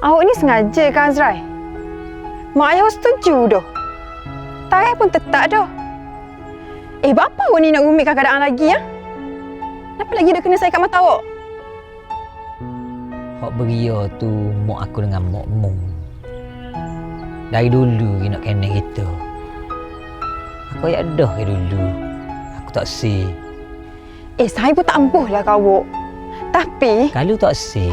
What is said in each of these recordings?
Awak ni sengaja ke Azrai? Mak ayah setuju dah. Tarikh pun tetap dah. Bapa awak ni nak rumit keadaan lagi ya? Kenapa lagi dah kena saya kat mata awak? Hak beria tu mak aku dengan mak mu. Dari dulu dia nak kena kita. Aku ayat dah ke dulu. Aku tak si. Saya pun tak empuh lah kau awak. Tapi Kalau tak si,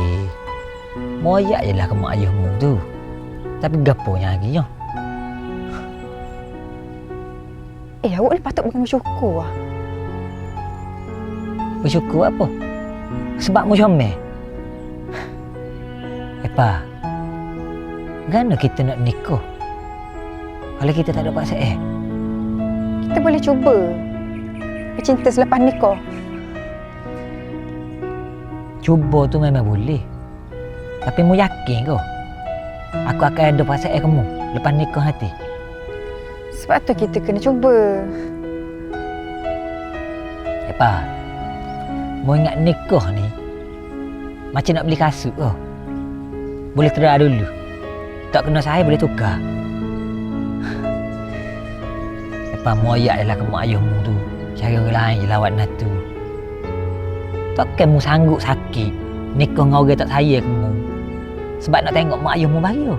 moyak je lah ke mak ayahmu tu. Tapi gaponya lagi ya? awak ni patut bukan bersyukur lah. Bersyukur apa? Sebab mu comel. Epa, gana kita nak nikah? Kalau kita tak ada paksa Kita boleh cuba bercinta selepas nikah. Cuba tu memang boleh. Tapi mu yakin kau? Aku akan ada paksa kamu lepas nikah nanti. Sebab tu kita kena cuba. Epa, mu ingat nikah ni macam nak beli kasut kau. Boleh terak dulu. Tak kena saya boleh tukar. Epa, mu ayak je lah ke mak ayahmu tu. Cara orang lain je lawat nak tu. Takkan mu sanggup sakit nikah dengan orang tak sayang kamu sebab nak tengok mak ayahmu bahagia.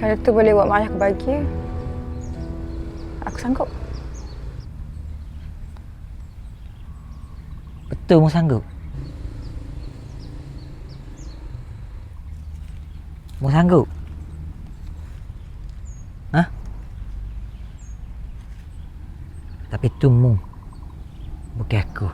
Kalau tu boleh buat mak ayah aku bahagia, aku sanggup. Betul mu sanggup? Mu sanggup? Hah? Tapi tu mu, bukan aku.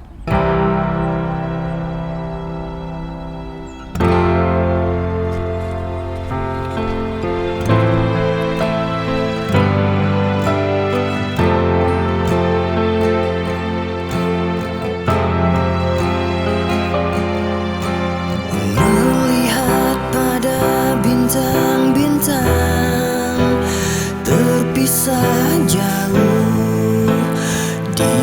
Melihat pada bintang-bintang terpisah jauh di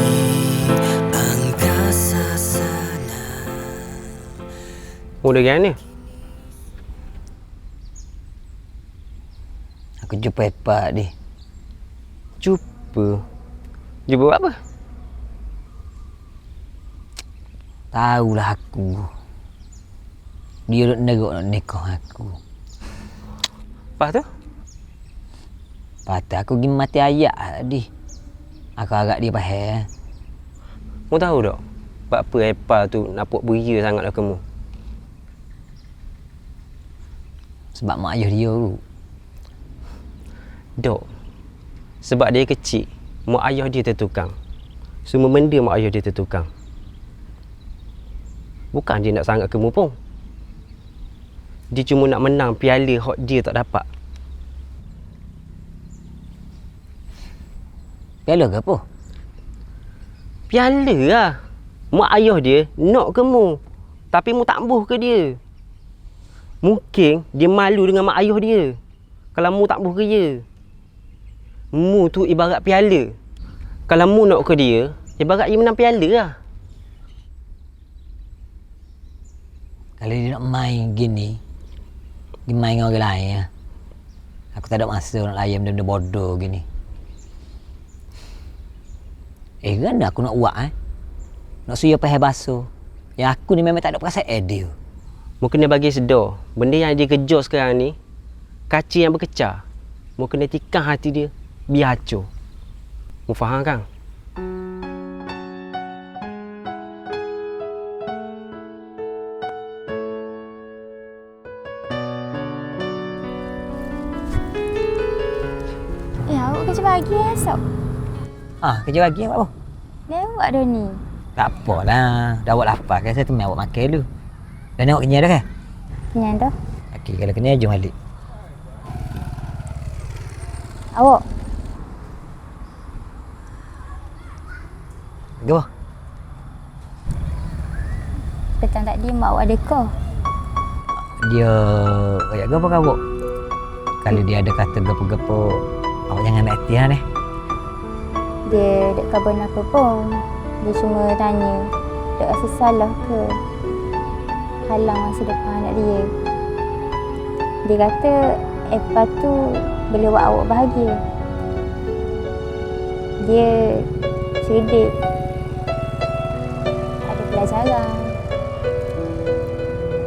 angkasa sana. Udah gani? Aku jumpa Epa ni. Jumpa? Jumpa apa? Tahulah aku. Dia duk nerok nak nikah aku. Lepas tu? Patut aku pergi mati ayak tadi. Aku harap dia faham. Mu tahu tak? Sebab apa Epa tu nampak beria sangat lah kamu? Sebab mak ayah dia tu. Dok. Sebab dia kecil, mak ayah dia tertukang. Semua benda mak ayah dia tertukang. Bukan dia nak sangat kamu pun. Dia cuma nak menang piala hak dia tak dapat. Piala ke apa? Piala lah. Mak ayah dia nak kamu. Tapi mu tak buh ke dia. Mungkin dia malu dengan mak ayah dia. Kalau mu tak buh ke dia. Mu tu ibarat piala. Kalau mu nak ke dia, ibarat dia menang piala lah. Kalau dia nak main gini, dia main dengan orang lain ya. Aku tak ada masa nak layan benda-benda bodoh gini. Kan aku nak buat nak suya pahal basuh. Yang aku ni memang tak ada perasaan dia. Mu kena bagi sedar. Benda yang dia kejar sekarang ni, kaca yang berkecah. Mu kena tikam hati dia, biar hancur. Mu faham kan? Awak kerja pagi esok? Kerja pagi apa? Lewat dah ni. Tak apalah. Dah awak lapar kan, saya teman awak makan dulu. Dan awak kenyang dah kan? Kenyang dah. Okey, kalau kenyang jom balik. Awak? Go. Petang tadi mak awak ada kau. Dia kayak gapo kau? Kalau dia ada kata gapo-gapo, awak jangan ambil hati lah ni. Dia tak kabar apa pun. Dia cuma tanya, tak rasa salah ke? halang masa depan anak dia. Dia kata Epa tu boleh buat awak bahagia. Dia cerdik, ada pelajaran.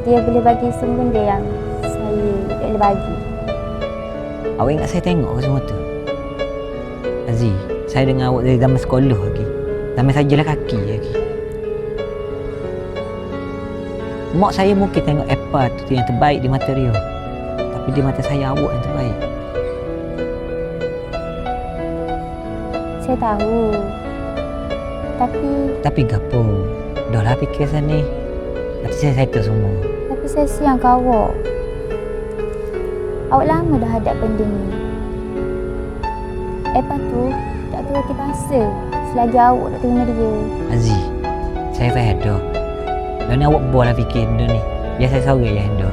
Dia boleh bagi semua benda yang saya tak boleh bagi. Awak ingat saya tengok ke semua tu? Aziz, saya dengar awak dari zaman sekolah lagi. Zaman saya jalan kaki lagi. Mak saya mungkin tengok Epa tu yang terbaik di mata dia. Tapi di mata saya awak yang terbaik. Saya tahu. Tapi gapo? Dah lah fikir sana. Nanti saya settle semua. Tapi saya sayang ke awak. Awak lama dah hadap benda ni. Epa tu tak terhati bahasa selagi awak tak terima dia. Aziz, saya faham dah. Dan awak boleh fikir benda ni. Biar saya sorang yang handle.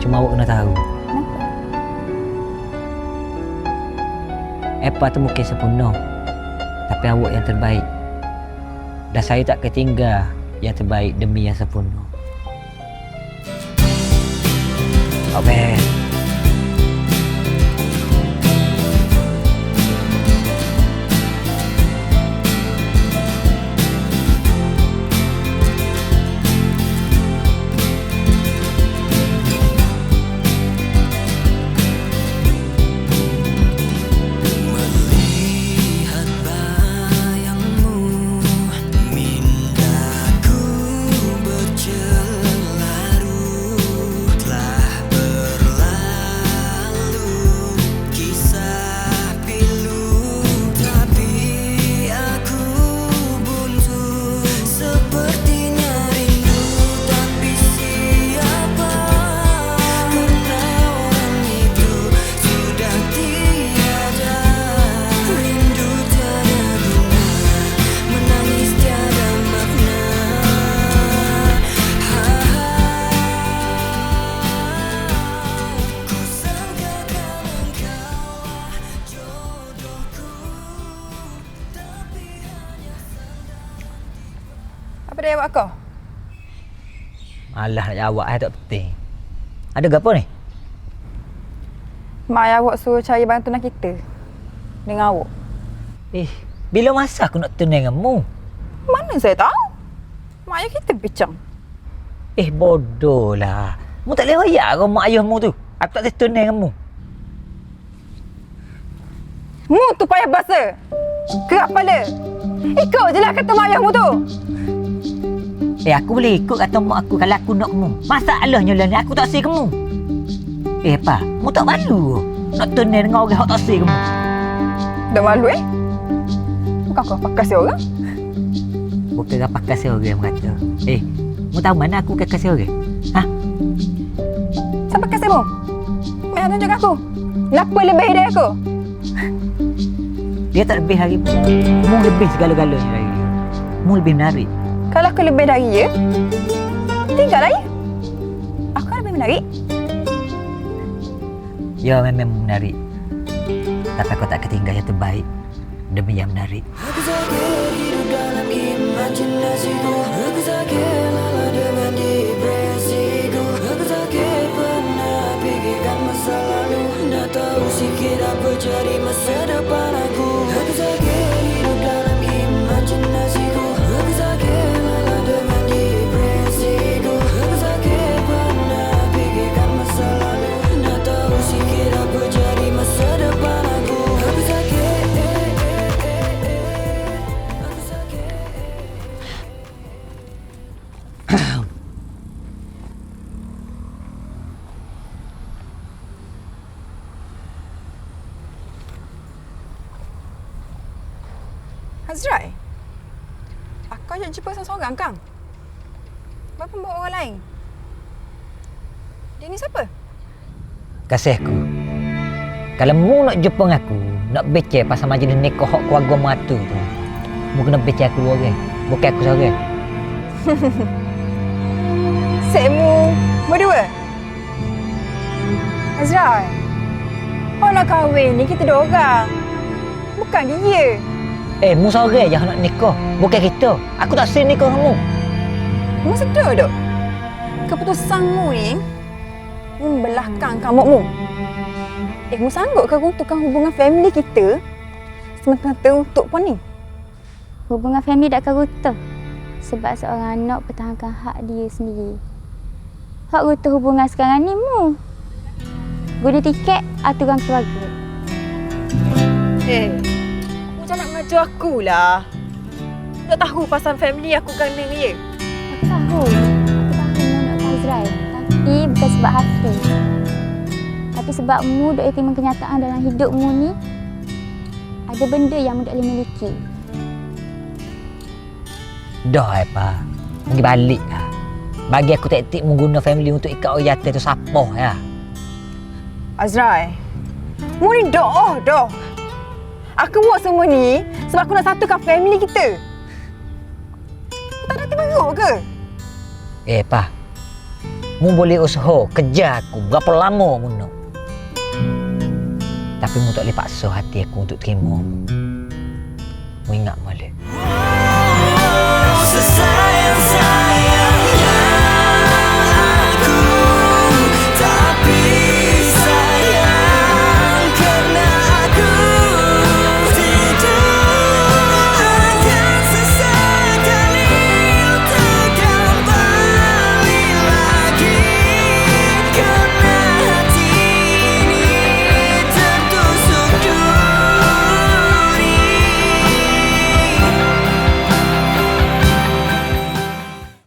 Cuma awak kena tahu. Kenapa? Epa tu mungkin sempurna. Tapi awak yang terbaik. Dan saya tak ketinggal yang terbaik demi yang sempurna. Okey. Melihat bayangmu, mindaku bercelaru. Telah berlalu kisah pilu, tapi aku buntu. Sepertinya rindu, tapi siapa? Karena orang itu sudah tiada. Rindu tiada guna, menangis tiada makna. Ku sangkakan engkaulah jodohku, tapi hanya Apa dia buat kau? Malah nak jawab tak penting. Ada gapo ni? Mak ayah awak suruh cari bantuan kita dengan awak. Bila masa aku nak tunai denganmu? Mana saya tahu? Mak ayah kita bincang. Bodoh lah. Mu tak boleh royak kau mak ayahmu tu. Aku tak boleh tunai denganmu. Mu tu payah bahasa. Kerak kepala. Ikut je lah kata mak ayahmu tu. Aku boleh ikut kata mak aku kalau aku nak kamu. Masalahnya lah ni aku tak say kamu. Apa? Mu tak malu nak tunai dengan orang yang tak say kamu. Dah malu Bukan kau pakai si orang. Bukan kau pakai si orang kata. Mu tahu mana aku pakai si orang? Ha? Siapa kasih mu? Mereka tunjuk aku. Lapa lebih dari aku. Dia tak lebih dari mu. Mu lebih segala-galanya dari dia. Mu lebih menarik. Kalau aku lebih dari dia, tinggal lagi. Aku kan lebih menarik. Ya memang menarik. Tapi aku tak ketinggal yang terbaik demi yang menarik. Aku sakit hidup dalam imajinasiku. Aku sakit lelah dengan depresiku. Aku sakit pernah pikirkan masa lalu. Nak tahu sikit apa jadi masa depan aku. Aku sakit hidup dalam imajinasiku. Aku sakit lelah dengan depresiku. Aku sakit pernah pikirkan masa lalu. Nak tahu sikit apa jadi masa depan aku. Aku sakit, aku sakit. Azrai, aku ajak jumpa seorang-seorang kang. Kenapa bawa orang lain? Dia ni siapa? Kasihku. Kalau mu nak jumpa dengan aku, nak becek pasal majlis nikah hak keluarga mata tu, mu kena becek aku dua orang. Bukan aku seorang. Sekmu berdua? Azrai, orang nak kahwin ni kita dua orang. Bukan dia. Mu seorang je nak nikah. Bukan kita. Aku tak sini nikah dengan mu. Mu sedar tak? Keputusanmu ni membelakang kamu. Mu sanggup ke runtuhkan hubungan family kita semata-mata untuk puan ni? Hubungan family tak akan runtuh. Sebab seorang anak pertahankan hak dia sendiri. Hak runtuh hubungan sekarang ni mu. Guna tiket aturan keluarga. Mu jangan mengajar aku lah. Tak tahu pasal family aku kena dia. Aku tahu mu nak Azrai. Tapi bukan sebab hati. Tapi sebab mu duk terima kenyataan dalam hidup mu ni. Ada benda yang mu tak boleh miliki. Dah Epa. Pergi balik lah. Bagi aku taktik mengguna family untuk ikat orang jatuh tu sapoh ya. Azrai, mu ni dah. Aku buat semua ni sebab aku nak satukan family kita. Tak ada teruk ke? Pa. Mu boleh usaha kerja aku berapa lama mu nak. Tapi mu tak boleh paksa hati aku untuk terima. Mu ingat balik.